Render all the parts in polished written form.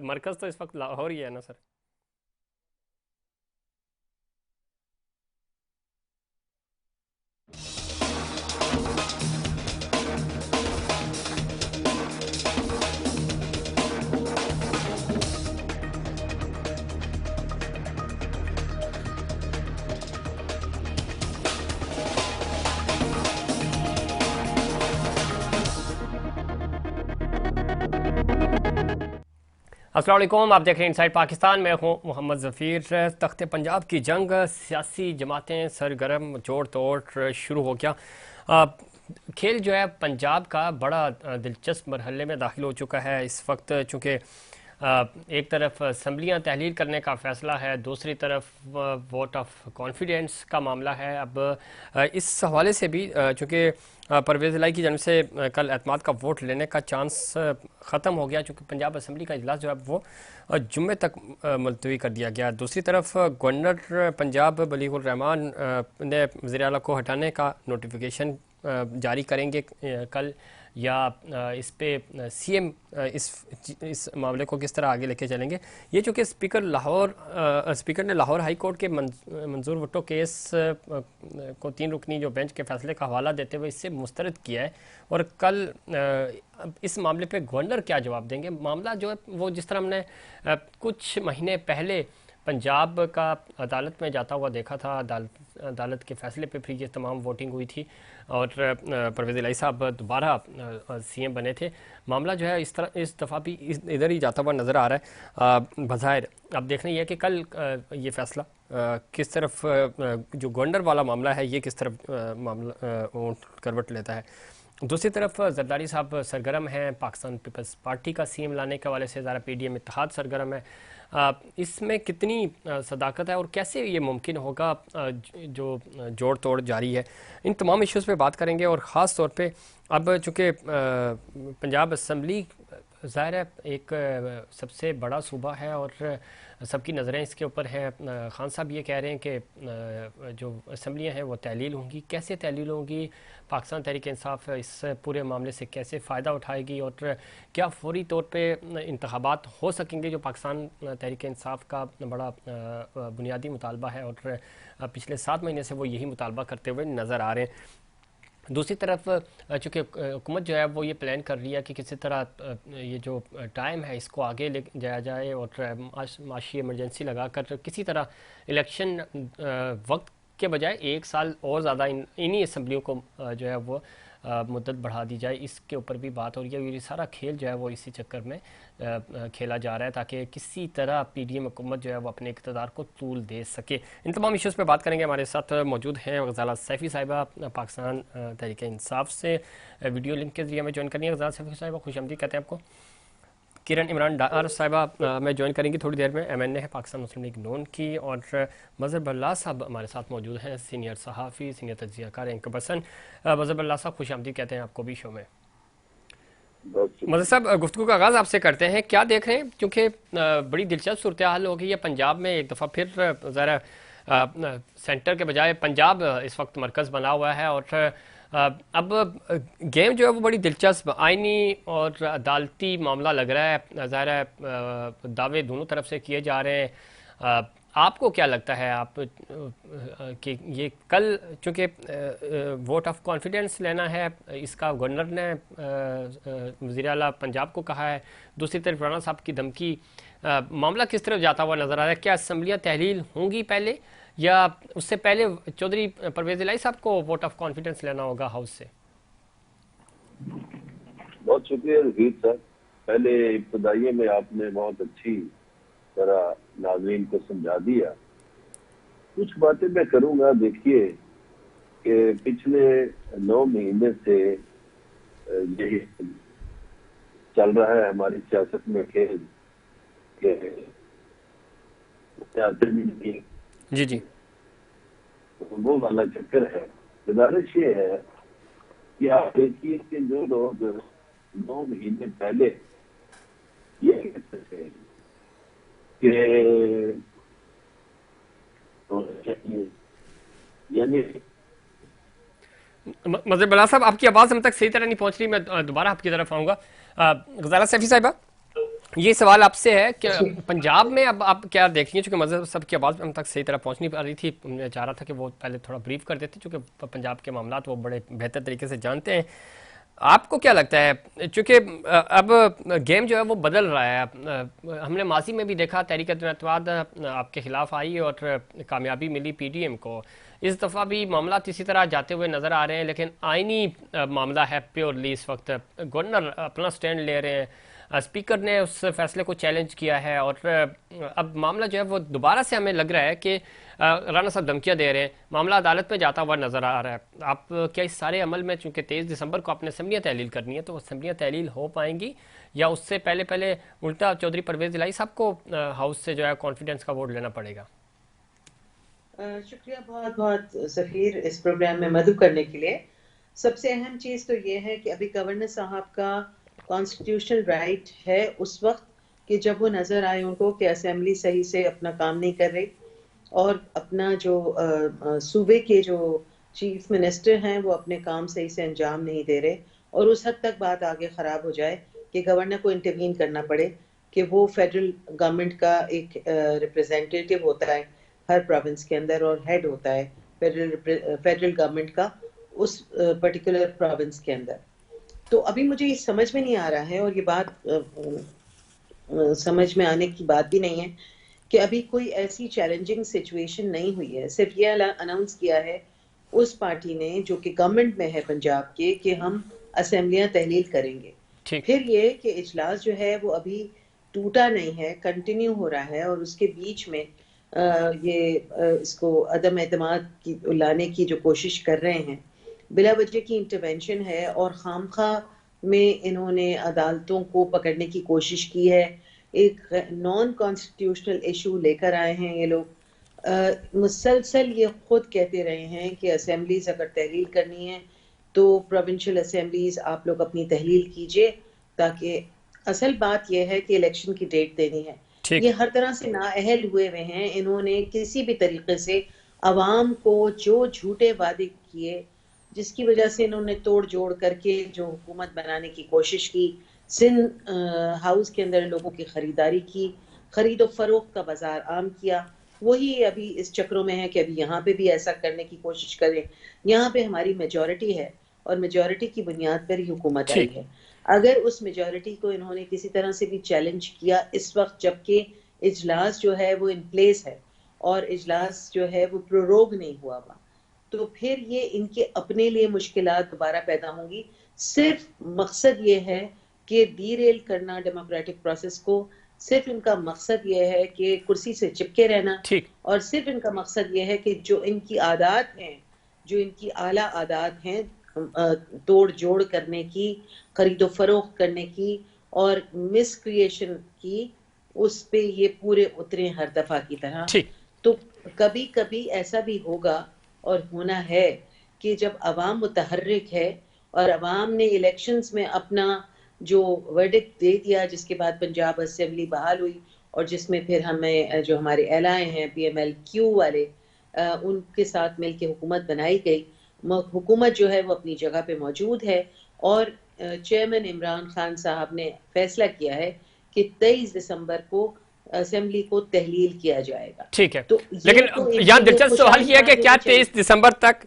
مرکز تو اس وقت لاہور ہی ہے نا سر؟ السلام علیکم، آپ دیکھ رہے ہیں انسائیڈ پاکستان. میں ہوں محمد ظفیر. تخت پنجاب کی جنگ، سیاسی جماعتیں سرگرم، جوڑ توڑ شروع ہو گیا. کھیل جو ہے پنجاب کا بڑا دلچسپ مرحلے میں داخل ہو چکا ہے اس وقت، چونکہ ایک طرف اسمبلیاں تحلیل کرنے کا فیصلہ ہے، دوسری طرف ووٹ آف کانفیڈنس کا معاملہ ہے. اب اس حوالے سے بھی چونکہ پرویز الہی کی جانب سے کل اعتماد کا ووٹ لینے کا چانس ختم ہو گیا، چونکہ پنجاب اسمبلی کا اجلاس جو ہے وہ جمعے تک ملتوی کر دیا گیا. دوسری طرف گورنر پنجاب بلیغ الرحمان نے وزیر اعلیٰ کو ہٹانے کا نوٹیفیکیشن جاری کریں گے کل، یا اس پہ سی ایم اس معاملے کو کس طرح آگے لے کے چلیں گے. یہ چونکہ اسپیکر نے لاہور ہائی کورٹ کے منظور وٹو کیس کو 3 رکنی جو بینچ کے فیصلے کا حوالہ دیتے ہوئے اس سے مسترد کیا ہے، اور کل اس معاملے پہ گورنر کیا جواب دیں گے. معاملہ جو ہے وہ جس طرح ہم نے کچھ مہینے پہلے پنجاب کا عدالت میں جاتا ہوا دیکھا تھا، عدالت کے فیصلے پہ پھر یہ تمام ووٹنگ ہوئی تھی اور پرویز الہی صاحب دوبارہ سی ایم بنے تھے. معاملہ جو ہے اس دفعہ بھی ادھر ہی جاتا ہوا نظر آ رہا ہے بظاہر. اب دیکھنا یہ ہے کہ کل یہ فیصلہ کس طرف، جو گورنر والا معاملہ ہے یہ کس طرف معاملہ کروٹ لیتا ہے. دوسری طرف زرداری صاحب سرگرم ہیں، پاکستان پیپلز پارٹی کا سی ایم لانے کے حوالے سے ظاہر پی ڈی ایم اتحاد سرگرم ہے. اس میں کتنی صداقت ہے اور کیسے یہ ممکن ہوگا جو جوڑ توڑ جاری ہے، ان تمام ایشوز پہ بات کریں گے. اور خاص طور پہ اب چونکہ پنجاب اسمبلی ظاہر ہے ایک سب سے بڑا صوبہ ہے اور سب کی نظریں اس کے اوپر ہیں. خان صاحب یہ کہہ رہے ہیں کہ جو اسمبلیاں ہیں وہ تحلیل ہوں گی. کیسے تحلیل ہوں گی؟ پاکستان تحریک انصاف اس پورے معاملے سے کیسے فائدہ اٹھائے گی؟ اور کیا فوری طور پہ انتخابات ہو سکیں گے، جو پاکستان تحریک انصاف کا بڑا بنیادی مطالبہ ہے اور پچھلے 7 مہینے سے وہ یہی مطالبہ کرتے ہوئے نظر آ رہے ہیں. دوسری طرف چونکہ حکومت جو ہے وہ یہ پلان کر رہی ہے کہ کسی طرح یہ جو ٹائم ہے اس کو آگے لے جایا جائے اور معاشی ایمرجنسی لگا کر کسی طرح الیکشن وقت کے بجائے 1 سال اور زیادہ انہی اسمبلیوں کو جو ہے وہ مدت بڑھا دی جائے. اس کے اوپر بھی بات ہو رہی ہے. یہ سارا کھیل جو ہے وہ اسی چکر میں کھیلا جا رہا ہے تاکہ کسی طرح پی ڈی ایم حکومت جو ہے وہ اپنے اقتدار کو طول دے سکے. ان تمام ایشوز پہ بات کریں گے. ہمارے ساتھ موجود ہیں غزالہ سیفی صاحبہ پاکستان تحریک انصاف سے ویڈیو لنک کے ذریعے میں جوائن کرنی ہے. غزالہ سیفی صاحبہ خوش آمدید کہتے ہیں آپ کو. کرن عمران ڈار صاحبہ میں جوائن کریں گی تھوڑی دیر میں، ایم این اے ہے پاکستان مسلم لیگ نون کی. اور مظہر اللہ صاحب ہمارے ساتھ موجود ہیں، سینئر صحافی، سینئر تجزیہ کار، اینکر پرسن. مظہر اللہ صاحب خوش آمدید کہتے ہیں آپ کو بھی شو میں. مظہر صاحب گفتگو کا آغاز آپ سے کرتے ہیں. کیا دیکھ رہے ہیں؟ کیونکہ بڑی دلچسپ صورتحال ہو گئی ہے پنجاب میں. ایک دفعہ پھر ذرا سینٹر کے بجائے پنجاب اس وقت مرکز بنا ہوا ہے، اور اب گیم جو ہے وہ بڑی دلچسپ آئینی اور عدالتی معاملہ لگ رہا ہے. ظاہر ہے دعوے دونوں طرف سے کیے جا رہے ہیں. آپ کو کیا لگتا ہے آپ کہ یہ کل چونکہ ووٹ آف کانفیڈنس لینا ہے، اس کا گورنر نے وزیر اعلیٰ پنجاب کو کہا ہے، دوسری طرف رانا صاحب کی دھمکی، معاملہ کس طرف جاتا ہوا نظر آ رہا ہے؟ کیا اسمبلیاں تحلیل ہوں گی پہلے، یا اس سے پہلے چودھری پرویز الہی صاحب کو ووٹ آف کانفیڈنس لینا ہوگا ہاؤس سے؟ بہت شکریہ ظفیر صاحب. پہلے ابتدائیے میں آپ نے بہت اچھی طرح ناظرین کو سمجھا دیا. کچھ باتیں میں کروں گا. دیکھیے کہ پچھلے 9 مہینے سے یہی چل رہا ہے ہماری سیاست میں کھیل کہ جی جی وہ والا چکر ہے. گزارش یہ ہے کہ آپ دیکھیے کہ جو لوگ 9 مہینے پہلے یہ کہتے تھے کہ یعنی مظہر اللہ صاحب آپ کی آواز ہم تک صحیح طرح نہیں پہنچ رہی. میں دوبارہ آپ کی طرف آؤں گا. غزالہ سیفی صاحبہ یہ سوال آپ سے ہے کہ پنجاب میں اب آپ کیا دیکھیں گے، چونکہ مذہب سب کی آواز ہم تک صحیح طرح پہنچ نہیں پا رہی تھی، میں چاہ رہا تھا کہ وہ پہلے تھوڑا بریف کر دیتے چونکہ پنجاب کے معاملات وہ بڑے بہتر طریقے سے جانتے ہیں. آپ کو کیا لگتا ہے، چونکہ اب گیم جو ہے وہ بدل رہا ہے، ہم نے ماضی میں بھی دیکھا تحریک اتحاد آپ کے خلاف آئی اور کامیابی ملی پی ڈی ایم کو، اس دفعہ بھی معاملات اسی طرح جاتے ہوئے نظر آ رہے ہیں، لیکن آئینی معاملہ ہے پیورلی اس وقت. گورنر اپنا سٹینڈ لے رہے ہیں، اسپیکر نے اس فیصلے کو چیلنج کیا ہے، اور اب معاملہ جو ہے وہ دوبارہ سے ہمیں لگ رہا ہے کہ رانا صاحب دھمکیاں دے رہے ہیں، معاملہ عدالت میں جاتا ہوا نظر آ رہا ہے. آپ کیا اس سارے عمل میں، چونکہ 23 دسمبر کو آپ نے اسمبلیاں تحلیل کرنی ہے، تو اسمبلیاں تحلیل ہو پائیں گی یا اس سے پہلے الٹا چودھری پرویز الہی صاحب کو ہاؤس سے جو ہے کانفیڈنس کا ووٹ لینا پڑے گا؟ شکریہ بہت بہت سفیر اس پروگرام میں مدعو کرنے کے لیے. سب سے اہم چیز تو یہ ہے کہ ابھی گورنر صاحب کا کانسٹیٹیوشنل رائٹ ہے اس وقت کہ جب وہ نظر آئے ان کو کہ اسمبلی صحیح سے اپنا کام نہیں کر رہی اور اپنا جو صوبے کے جو چیف منسٹر ہیں وہ اپنے کام صحیح سے انجام نہیں دے رہے، اور اس حد تک بات آگے خراب ہو جائے کہ گورنر کو انٹروین کرنا پڑے کہ وہ فیڈرل گورنمنٹ کا ایک ریپرزینٹیٹیو ہوتا ہے ہر پروونس کے اندر اور ہیڈ ہوتا ہے فیڈرل گورنمنٹ کا اس پرٹیکولر پروونس کے اندر. تو ابھی مجھے یہ سمجھ میں نہیں آ رہا ہے، اور یہ بات سمجھ میں آنے کی بات بھی نہیں ہے کہ ابھی کوئی ایسی چیلنجنگ سچویشن نہیں ہوئی ہے. صرف یہ اناؤنس کیا ہے اس پارٹی نے جو کہ گورنمنٹ میں ہے پنجاب کے کہ ہم اسمبلیاں تحلیل کریں گے. ٹھیک. پھر یہ کہ اجلاس جو ہے وہ ابھی ٹوٹا نہیں ہے، کنٹینیو ہو رہا ہے، اور اس کے بیچ میں یہ اس کو عدم اعتماد کی لانے کی جو کوشش کر رہے ہیں، بلا وجہ کی انٹرونشن ہے، اور خامخواہ میں انہوں نے عدالتوں کو پکڑنے کی کوشش کی ہے. ایک نان کانسٹیٹیوشنل ایشو لے کر آئے ہیں یہ لوگ. مسلسل یہ خود کہتے رہے ہیں کہ اسمبلیز اگر تحلیل کرنی ہے تو پروونشل اسمبلیز آپ لوگ اپنی تحلیل کیجئے، تاکہ اصل بات یہ ہے کہ الیکشن کی ڈیٹ دینی ہے. ٹھیک. یہ ہر طرح سے نااہل ہوئے ہیں. انہوں نے کسی بھی طریقے سے عوام کو جو جھوٹے وعدے کیے جس کی وجہ سے انہوں نے توڑ جوڑ کر کے جو حکومت بنانے کی کوشش کی، سندھ ہاؤس کے اندر لوگوں کی خریداری کی، خرید و فروخت کا بازار عام کیا، وہی ابھی اس چکروں میں ہے کہ ابھی یہاں پہ بھی ایسا کرنے کی کوشش کریں. یہاں پہ ہماری میجورٹی ہے اور میجورٹی کی بنیاد پر ہی حکومت ٹھیک. آئی ہے. اگر اس میجورٹی کو انہوں نے کسی طرح سے بھی چیلنج کیا اس وقت جبکہ اجلاس جو ہے وہ ان پلیس ہے اور اجلاس جو ہے وہ پروروگ نہیں ہوا ہوا، تو پھر یہ ان کے اپنے لیے مشکلات دوبارہ پیدا ہوں گی. صرف مقصد یہ ہے کہ ڈی ریل کرنا ڈیموکریٹک پروسیس کو. صرف ان کا مقصد یہ ہے کہ کرسی سے چپکے رہنا، ٹھیک. اور صرف ان کا مقصد یہ ہے کہ جو ان کی عادات ہیں، جو ان کی اعلیٰ عادات ہیں توڑ جوڑ کرنے کی، خرید و فروخت کرنے کی اور مس کریشن کی، اس پہ یہ پورے اترے ہر دفعہ کی طرح. ٹھیک. تو کبھی کبھی ایسا بھی ہوگا اور ہونا ہے کہ جب عوام متحرک ہے اور عوام نے الیکشنز میں اپنا جو ورڈکٹ دے دیا، جس کے بعد پنجاب اسمبلی بحال ہوئی اور جس میں پھر ہمیں جو ہمارے ایلائے ہیں پی ایم ایل کیو والے، ان کے ساتھ مل کے حکومت بنائی گئی. حکومت جو ہے وہ اپنی جگہ پہ موجود ہے، اور چیئرمین عمران خان صاحب نے فیصلہ کیا ہے کہ 23 دسمبر کو اسمبلی کو تحلیل کیا جائے گا. ٹھیک ہے. تو یہ لیکن تو ان یہاں کے لیے دلچسپ سوال خوشحال یہ ہے کہ بات کیا ہونی چاہیے. 23 دسمبر تک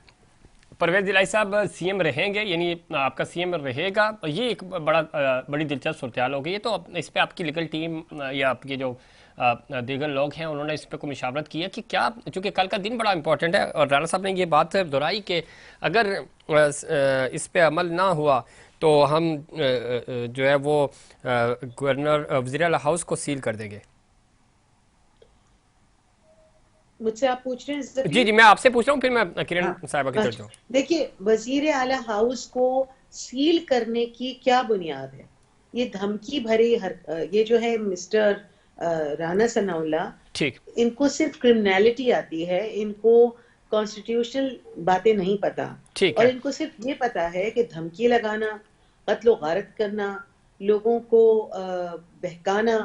پرویز الہی صاحب سی ایم رہیں گے، یعنی آپ کا سی ایم رہے گا؟ یہ ایک بڑی دلچسپ صورتحال ہوگی. یہ تو اس پہ آپ کی لیگل ٹیم یا آپ کے جو دیگر لوگ ہیں انہوں نے اس پہ کوئی مشاورت کی ہے کہ کیا، چونکہ کل کا دن بڑا امپورٹنٹ ہے، اور رانا صاحب نے یہ بات دہرائی کہ اگر اس پہ عمل نہ ہوا تو ہم جو ہے وہ گورنر وزیر اعلیٰ ہاؤس کو سیل کر دیں گے. مجھ سے آپ پوچھ رہے ہیں جی ظفیر؟ جی میں آپ سے پوچھ رہا ہوں، پھر میں کرن صاحبہ کی طرف اچھا. جاؤں. دیکھیے، وزیر اعلیٰ ہاؤس کو سیل کرنے کی کیا بنیاد ہے؟ یہ دھمکی بھری یہ جو ہے مسٹر رانا ثناء اللہ، ٹھیک. ان کو صرف کرمنالٹی آتی ہے، ان کو کانسٹیٹیوشنل باتیں نہیں پتا، ٹھیک اور ہے. ان کو صرف یہ پتا ہے کہ دھمکی لگانا، قتل و غارت کرنا، لوگوں کو بہکانا،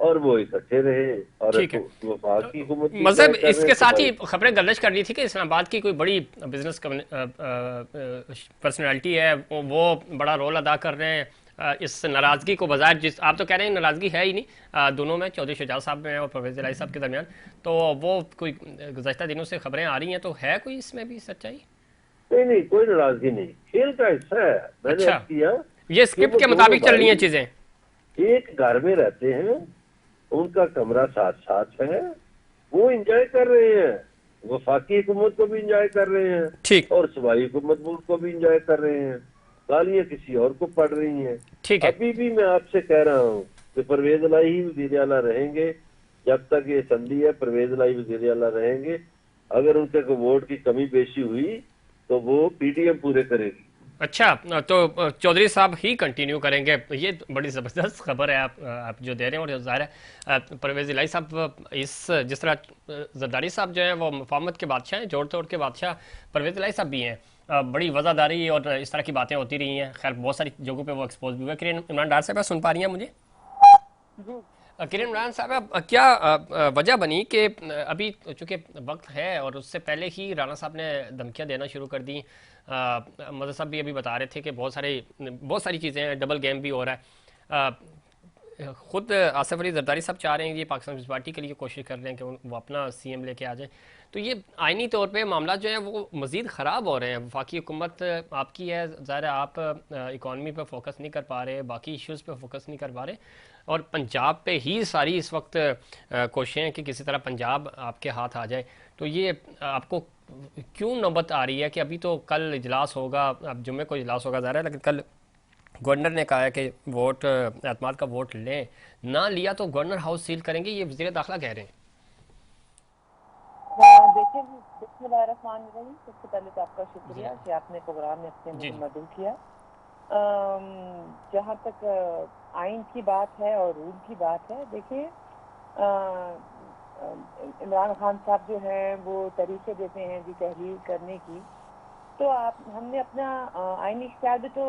اور وہ اکٹھے رہے اور ٹھیک ہے. وفاق کی حکومت کی مذہب کر اس رہے کے ہیں تو ساتھ ہی بھائی خبریں گردش کر رہی تھی کہ اسلام آباد کی کوئی بڑی بزنس پرسنالٹی ہے وہ بڑا رول ادا کر رہے ہیں اس ناراضگی کو بظاہر. جس آپ تو کہہ رہے ہیں ناراضگی ہے ہی نہیں دونوں میں، چودھری شجاع صاحب میں اور پرویز الہی صاحب کے درمیان، تو وہ کوئی گزشتہ دنوں سے خبریں آ رہی ہیں، تو ہے کوئی اس میں بھی سچائی؟ نہیں کوئی ناراضگی نہیں، کھیل کا حصہ ہے. میں نے اچھا، عرض کیا یہ کہ اسکرپٹ وہ کے دونوں مطابق چل رہی بھائی ہیں چیزیں. ایک گھر میں رہتے ہیں، ان کا کمرہ ساتھ ساتھ ہے، وہ انجوائے کر رہے ہیں، وفاقی حکومت کو بھی انجوائے کر رہے ہیں ٹھیک اور صوبائی حکومت ملک کو بھی انجوائے کر رہے ہیں. گالیاں کسی اور کو پڑ رہی ہیں. ٹھیک ہے. ابھی بھی میں آپ سے کہہ رہا ہوں کہ پرویز الہی ہی وزیر اعلیٰ رہیں گے جب تک یہ اسمبلی ہے. پرویز الہی وزیر اعلیٰ رہیں گے. اگر ان کے ووٹ کی کمی بیشی ہوئی تو وہ پی ٹی ایم پورے کرے گی. اچھا، تو چودھری صاحب ہی کنٹینیو کریں گے. یہ بڑی زبردست خبر ہے آپ جو دے رہے ہیں. اور ظاہر ہے پرویز الہی صاحب جس طرح زرداری صاحب جو ہیں وہ مفاہمت کے بادشاہ ہیں، جوڑ توڑ کے بادشاہ پرویز الہی صاحب بھی ہیں. بڑی وزاداری اور اس طرح کی باتیں ہوتی رہی ہیں. خیر بہت ساری جگہوں پہ وہ ایکسپوز بھی ہوئے. کرن عمران ڈار صاحب سن پا رہی ہیں مجھے؟ کرن عمران صاحب کیا وجہ بنی کہ ابھی چونکہ وقت ہے اور اس سے پہلے ہی رانا صاحب نے دھمکیاں دینا شروع کر دیں. مدر صاحب بھی ابھی بتا رہے تھے کہ بہت ساری چیزیں ہیں، ڈبل گیم بھی ہو رہا ہے. خود آصف علی زرداری صاحب چاہ رہے ہیں، یہ پاکستان پیپلز پارٹی کے لیے کوشش کر رہے ہیں کہ وہ اپنا سی ایم لے کے آ جائیں. تو یہ آئینی طور پہ معاملات جو ہیں وہ مزید خراب ہو رہے ہیں. وفاقی حکومت آپ کی ہے، ظاہر ہے آپ اکانومی پہ فوکس نہیں کر پا رہے، باقی ایشوز پہ فوکس نہیں کر پا رہے، اور پنجاب پہ ہی ساری اس وقت کوششیں ہیں کہ کسی طرح پنجاب آپ کے ہاتھ آ جائے. تو یہ آپ کو کیوں نوبت آ رہی ہے کہ ابھی تو کل اجلاس ہوگا، اب جمعے کو اجلاس ہوگا ظاہر ہے، لیکن کل گورنر نے کہا ہے کہ ووٹ اعتماد کا ووٹ لیں، نہ لیا تو گورنر ہاؤس سیل کریں گے، یہ وزیر داخلہ کہہ رہے ہیں. دیکھیں بسم اللہ الرحمن الرحیم. سب سے پہلے تو آپ کا شکریہ کہ آپ نے پروگرام میں اپنے مجھے مدعو کیا. جہاں تک آئین کی بات ہے اور رول کی بات ہے، دیکھیں عمران خان صاحب جو ہیں وہ طریقے دیتے ہیں جی تحریر کرنے کی، تو ہم نے اپنا آئینی اختیار بھی تو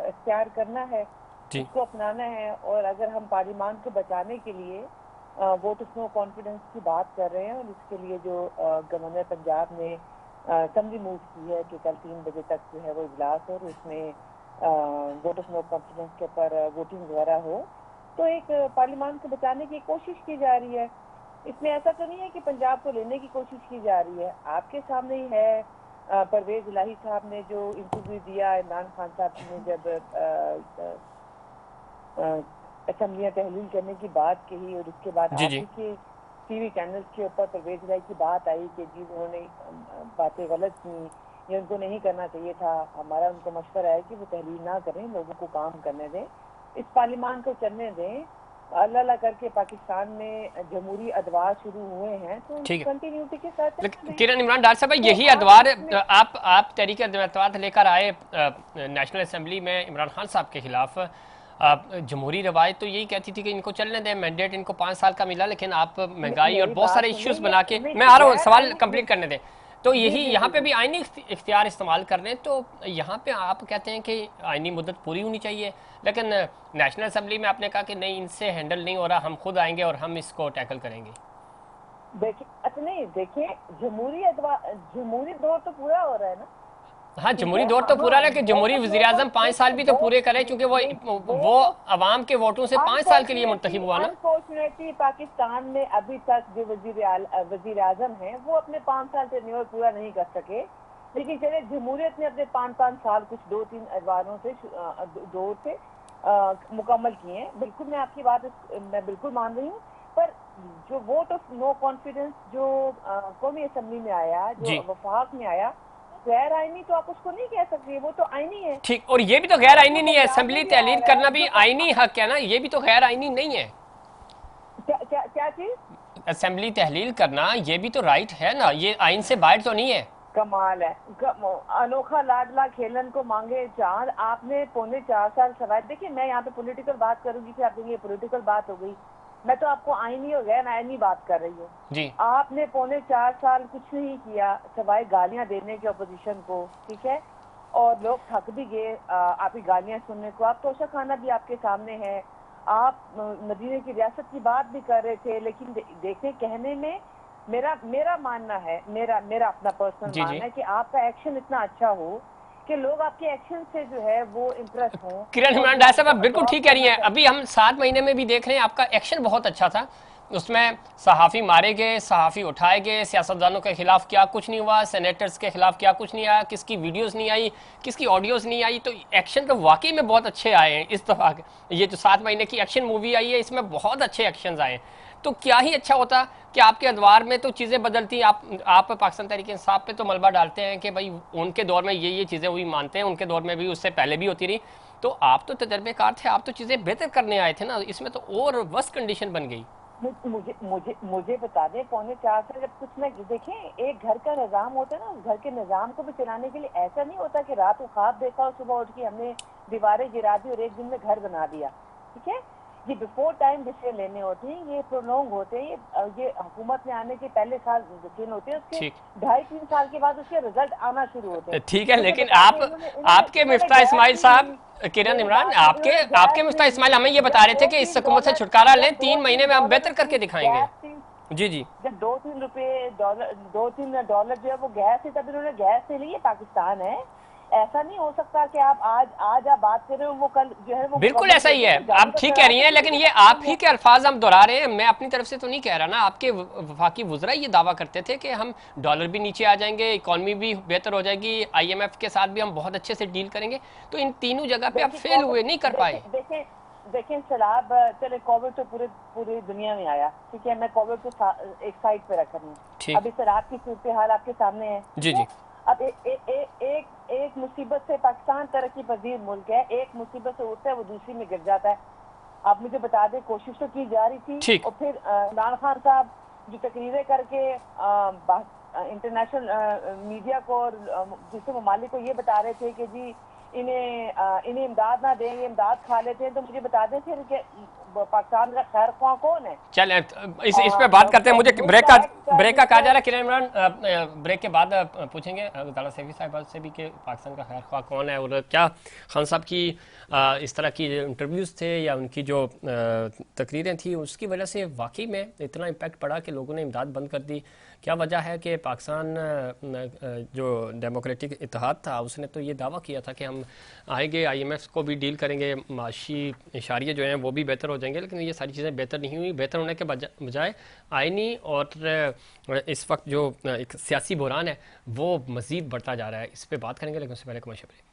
اختیار کرنا ہے، اس کو اپنانا ہے. اور اگر ہم پارلیمان کو بچانے کے لیے ووٹ آف نو کانفیڈنس کی بات کر رہے ہیں، اور اس کے لیے جو گورنر پنجاب نے اسمبلی موو کی ہے کہ کل 3 بجے تک جو ہے وہ اجلاس ہو اور اس میں ووٹ آف نو کانفیڈنس کے اوپر ووٹنگ وغیرہ ہو، تو ایک پارلیمان کو بچانے کی کوشش کی جا رہی ہے. اس میں ایسا تو نہیں ہے کہ پنجاب کو لینے کی کوشش کی جا رہی ہے. آپ کے سامنے ہی ہے پرویز الہی صاحب نے جو انٹرویو دیا عمران خان صاحب نے جب اسمبلیاں تحلیل کرنے کی بات کہی، اور اس کے بعد آپ ہی کے ٹی وی چینلز کے اوپر پرویز الہی کی بات آئی کہ جی انہوں نے باتیں غلط کی یا ان کو نہیں کرنا چاہیے تھا. ہمارا ان کو مشورہ ہے کہ وہ تحلیل نہ کریں، لوگوں کو کام کرنے دیں، اس پارلیمان کو چلنے دیں. اللہ اللہ کر کے پاکستان میں جمہوری ادوار شروع ہوئے ہیں تو ان کی کنٹینیوٹی کے ساتھ. کرن عمران ڈار صاحب یہی ادوار آپ تحریک اتوار لے کر آئے نیشنل اسمبلی میں عمران خان صاحب کے خلاف. جمہوری روایت تو یہی کہتی تھی کہ ان کو چلنے دیں، مینڈیٹ ان کو 5 سال کا ملا، لیکن آپ مہنگائی اور بہت سارے ایشوز بنا کے، میں آ رہا ہوں سوال کمپلیٹ کرنے دیں. تو یہی یہاں پہ بھی آئینی اختیار استعمال کر رہے ہیں، تو یہاں پہ آپ کہتے ہیں کہ آئینی مدت پوری ہونی چاہیے، لیکن نیشنل اسمبلی میں آپ نے کہا کہ نہیں ان سے ہینڈل نہیں ہو رہا، ہم خود آئیں گے اور ہم اس کو ٹیکل کریں گے. دیکھیں جمہوری دور تو پورا ہو رہا ہے نا. ہاں جمہوری دور تو پورا ہے کہ جمہوری وزیراعظم 5 سال بھی تو پورے کرے، چونکہ وہ عوام کے ووٹوں سے 5 سال کے لیے منتخب ہوا نا. انفارچونیٹلی پاکستان میں ابھی تک جو وزیر اعظم ہیں وہ اپنے 5 سال ٹینیور پورا نہیں کر سکے، لیکن چلے جمہوریت نے اپنے 5 سال کچھ 2-3 ادواروں سے دور سے مکمل کیے ہیں. بالکل میں آپ کی بات میں بالکل مان رہی ہوں، پر جو ووٹ آف نو کانفیڈنس جو قومی اسمبلی میں آیا، جو وفاق میں آیا، غیر آئینی تو آپ اس کو نہیں کہہ سکتے، وہ تو آئینی ہے. ٹھیک، اور یہ بھی تو غیر آئینی نہیں ہے. اسمبلی تحلیل کرنا بھی آئینی حق ہے نا، یہ بھی تو غیر آئینی نہیں ہے. کیا چیز؟ اسمبلی تحلیل کرنا یہ بھی تو رائٹ ہے نا، یہ آئین سے باہر تو نہیں ہے. کمال ہے، انوکھا لاڈلا کھیلن کو مانگے چاند. آپ نے 4.25 سال سوائے. دیکھیے میں یہاں پہ پولیٹیکل بات کروں گی، پھر آپ دیکھیں یہ پولیٹیکل بات ہو گئی. میں تو آپ کو آئینی اور غیر آئینی بات کر رہی ہوں. آپ نے 4.25 سال کچھ نہیں کیا سوائے گالیاں دینے کے اپوزیشن کو، ٹھیک ہے، اور لوگ تھک بھی گئے آپ کی گالیاں سننے کو. آپ توشہ خانہ بھی آپ کے سامنے ہے، آپ مدینے کی ریاست کی بات بھی کر رہے تھے، لیکن دیکھیں کہنے میں میرا ماننا ہے، میرا اپنا پرسنل ماننا ہے کہ آپ کا ایکشن اتنا اچھا ہو کہ لوگ آپ کے ایکشن سے جو ہے وہ امپریس ہوں۔ کرن عمران ڈار صاحب، آپ بالکل ٹھیک کہہ رہی ہیں۔ ابھی ہم 7 مہینے میں بھی دیکھ رہے ہیں آپ کا ایکشن بہت اچھا تھا، اس میں صحافی مارے گئے، صحافی اٹھائے گئے، سیاستدانوں کے خلاف کیا کچھ نہیں ہوا، سینیٹرز کے خلاف کیا کچھ نہیں آیا، کس کی ویڈیوز نہیں آئی، کس کی آڈیوز نہیں آئی، تو ایکشن تو واقعی میں بہت اچھے آئے ہیں اس دفعہ۔ یہ جو 7 مہینے کی ایکشن مووی آئی ہے اس میں بہت اچھے ایکشنز آئے ہیں، تو کیا ہی اچھا ہوتا کہ آپ کے ادوار میں تو چیزیں بدلتی۔ آپ پاکستان تحریک انصاف پہ تو ملبہ ڈالتے ہیں کہ بھائی ان کے دور میں یہ چیزیں ہوئی، مانتے ہیں ان کے دور میں بھی، اس سے پہلے بھی ہوتی رہی، تو آپ تو تجربے کار تھے، آپ تو چیزیں بہتر کرنے آئے تھے نا، اس میں تو اور ورس کنڈیشن بن گئی۔ مجھے بتا دیں 3.25 سال جب کچھ نہ دیکھیں، ایک گھر کا نظام ہوتا ہے نا، اس گھر کے نظام کو بھی چلانے کے لیے ایسا نہیں ہوتا کہ رات کو خواب دیکھا اور صبح اٹھ کے ہم نے دیواریں گرا دی اور ایک دن میں گھر بنا دیا، ٹھیک ہے؟ یہ بیفور ٹائم ڈیسیژن لینے ہوتے ہیں، یہ پرولونگ ہوتے ہیں، یہ حکومت میں آنے کے پہلے سال ڈیسیژن ہوتے ہیں، اس کے 2.5-3 سال کے بعد اس کے رزلٹ آنا شروع ہوتے ہیں۔ ٹھیک ہے، لیکن آپ کے مفتاح اسماعیل صاحب، کرن عمران، آپ کے مفتاح اسماعیل ہمیں یہ بتا رہے تھے کہ اس حکومت سے چھٹکارا لیں، 3 مہینے میں ہم بہتر کر کے دکھائیں گے۔ جی جب 2-3 روپے $2-3 جو ہے وہ گیس سے، تب انہوں نے گیس سے لی، یہ پاکستان ہے۔ ایسا نہیں ہو سکتا کہ آپ آج آپ بات کر رہے ہو وہ کل جو ہے وہ بالکل ایسا ہی ہے، آپ ٹھیک کہہ رہی ہیں، لیکن یہ آپ ہی کے الفاظ ہم دہرا رہے ہیں، میں اپنی طرف سے تو نہیں کہہ رہا نا۔ آپ کے وفاقی وزراء یہ دعویٰ کرتے تھے کہ ہم ڈالر بھی نیچے آ جائیں گے، اکانومی بھی بہتر ہو جائے گی، IMF کے ساتھ بھی ہم بہت اچھے سے ڈیل کریں گے، تو ان تینوں جگہ پہ آپ فیل ہوئے، نہیں کر پائے۔ دیکھیں سیلاب، چلے کووڈ تو پوری دنیا میں آیا، ٹھیک ہے، میں کووڈ کو ایک سائڈ پہ رکھ رہی ہوں، ابھی سیلاب کی صورتحال آپ کے سامنے ہے۔ جی اب ایک مصیبت سے پاکستان ترقی پذیر ملک ہے، ایک مصیبت سے اٹھتا ہے وہ دوسری میں گر جاتا ہے۔ آپ مجھے بتا دیں، کوشش تو کی جا رہی تھی، اور پھر عمران خان صاحب جو تقریریں کر کے انٹرنیشنل میڈیا کو اور دوسرے ممالک کو یہ بتا رہے تھے کہ جی انہیں امداد نہ دیں گے، امداد کھا لیتے ہیں، تو مجھے بتا دیں پھر کہ پاکستان کا خیر خواہ کون ہے؟ چلیں اس پہ بات کرتے ہیں، مجھے بریک کا کہا جا رہا ہے کرن عمران، بریک کے بعد پوچھیں گے دالا سیفی صاحب سے بھی کہ پاکستان کا خیر خواہ کون ہے، اور کیا خان صاحب کی اس طرح کی انٹرویوز تھے یا ان کی جو تقریریں تھیں اس کی وجہ سے واقعی میں اتنا امپیکٹ پڑا کہ لوگوں نے امداد بند کر دی۔ کیا وجہ ہے کہ پاکستان جو ڈیموکریٹک اتحاد تھا اس نے تو یہ دعویٰ کیا تھا کہ ہم آئیں گے، IMF کو بھی ڈیل کریں گے، معاشی اشاریہ جو ہیں وہ بھی بہتر ہو جائیں گے، لیکن یہ ساری چیزیں بہتر نہیں ہوئی۔ بہتر ہونے کے بجائے آئینی اور اس وقت جو ایک سیاسی بحران ہے وہ مزید بڑھتا جا رہا ہے۔ اس پہ بات کریں گے، لیکن اس سے پہلے کمرشل بریک۔